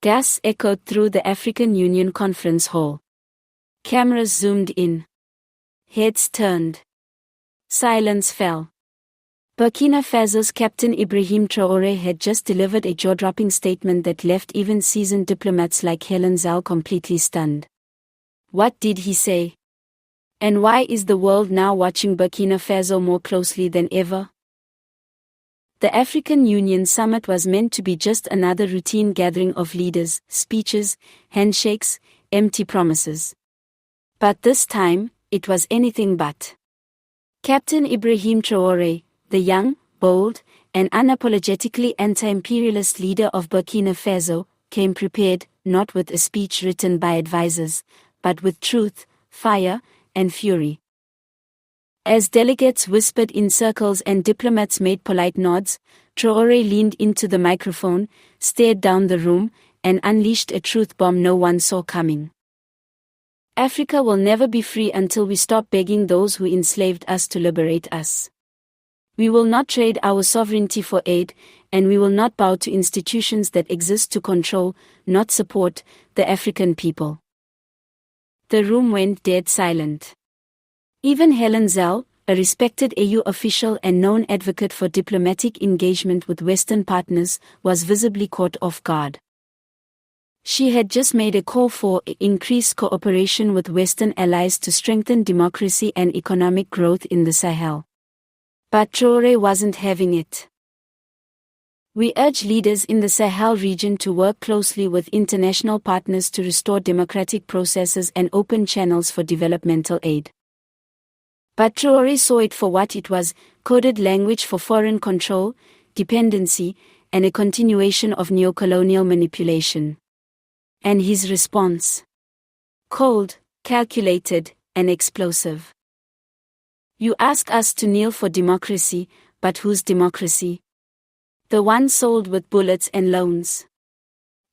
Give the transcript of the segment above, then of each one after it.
Gas echoed through the African Union conference hall. Cameras zoomed in. Heads turned. Silence fell. Burkina Faso's Captain Ibrahim Traoré had just delivered a jaw-dropping statement that left even seasoned diplomats like Helen Zelle completely stunned. What did he say? And why is the world now watching Burkina Faso more closely than ever? The African Union Summit was meant to be just another routine gathering of leaders, speeches, handshakes, empty promises. But this time, it was anything but. Captain Ibrahim Traoré, the young, bold, and unapologetically anti-imperialist leader of Burkina Faso, came prepared, not with a speech written by advisors, but with truth, fire, and fury. As delegates whispered in circles and diplomats made polite nods, Traoré leaned into the microphone, stared down the room, and unleashed a truth bomb no one saw coming. Africa will never be free until we stop begging those who enslaved us to liberate us. We will not trade our sovereignty for aid, and we will not bow to institutions that exist to control, not support, the African people. The room went dead silent. Even Helen Zelle, a respected AU official and known advocate for diplomatic engagement with Western partners, was visibly caught off guard. She had just made a call for increased cooperation with Western allies to strengthen democracy and economic growth in the Sahel. But Traoré wasn't having it. We urge leaders in the Sahel region to work closely with international partners to restore democratic processes and open channels for developmental aid. But Traoré saw it for what it was, coded language for foreign control, dependency, and a continuation of neocolonial manipulation. And his response? Cold, calculated, and explosive. You ask us to kneel for democracy, but whose democracy? The one sold with bullets and loans.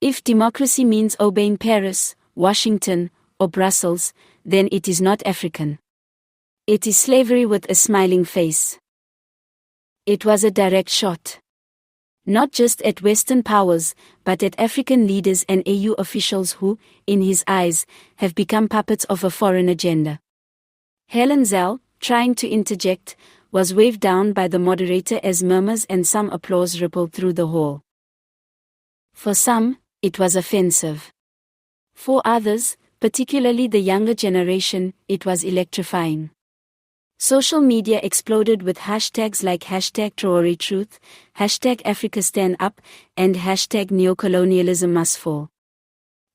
If democracy means obeying Paris, Washington, or Brussels, then it is not African. It is slavery with a smiling face. It was a direct shot. Not just at Western powers, but at African leaders and AU officials who, in his eyes, have become puppets of a foreign agenda. Helen Zelle, trying to interject, was waved down by the moderator as murmurs and some applause rippled through the hall. For some, it was offensive. For others, particularly the younger generation, it was electrifying. Social media exploded with hashtags like #TraoréTruth, #AfricaStandUp, and #NeocolonialismMustFall.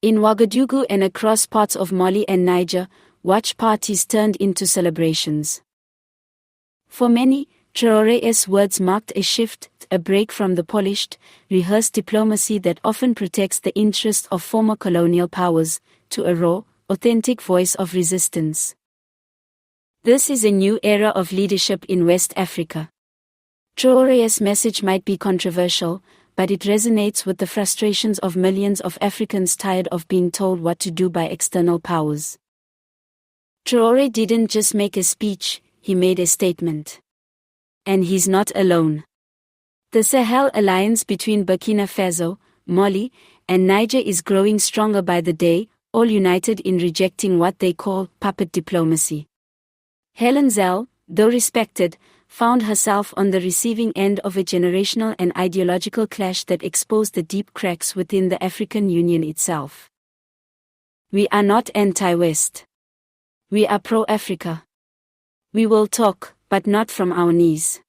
In Ouagadougou and across parts of Mali and Niger, watch parties turned into celebrations. For many, Traoré's words marked a shift, a break from the polished, rehearsed diplomacy that often protects the interests of former colonial powers, to a raw, authentic voice of resistance. This is a new era of leadership in West Africa. Traoré's message might be controversial, but it resonates with the frustrations of millions of Africans tired of being told what to do by external powers. Traoré didn't just make a speech, he made a statement. And he's not alone. The Sahel alliance between Burkina Faso, Mali, and Niger is growing stronger by the day, all united in rejecting what they call puppet diplomacy. Helen Zelle, though respected, found herself on the receiving end of a generational and ideological clash that exposed the deep cracks within the African Union itself. We are not anti-West. We are pro-Africa. We will talk, but not from our knees.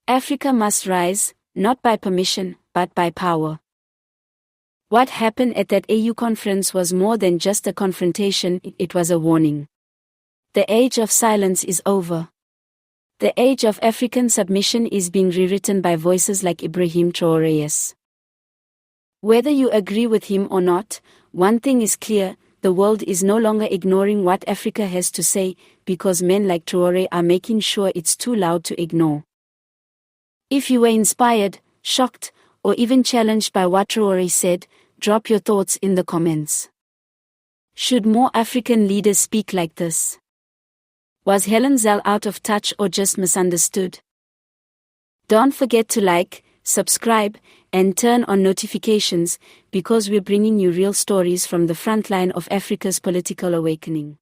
Africa must rise, not by permission, but by power. What happened at that AU conference was more than just a confrontation, it was a warning. The age of silence is over. The age of African submission is being rewritten by voices like Ibrahim Traoré's. Whether you agree with him or not, one thing is clear, the world is no longer ignoring what Africa has to say, because men like Traoré are making sure it's too loud to ignore. If you were inspired, shocked, or even challenged by what Traoré said, drop your thoughts in the comments. Should more African leaders speak like this? Was Helen Zelle out of touch or just misunderstood? Don't forget to like, subscribe, and turn on notifications, because we're bringing you real stories from the front line of Africa's political awakening.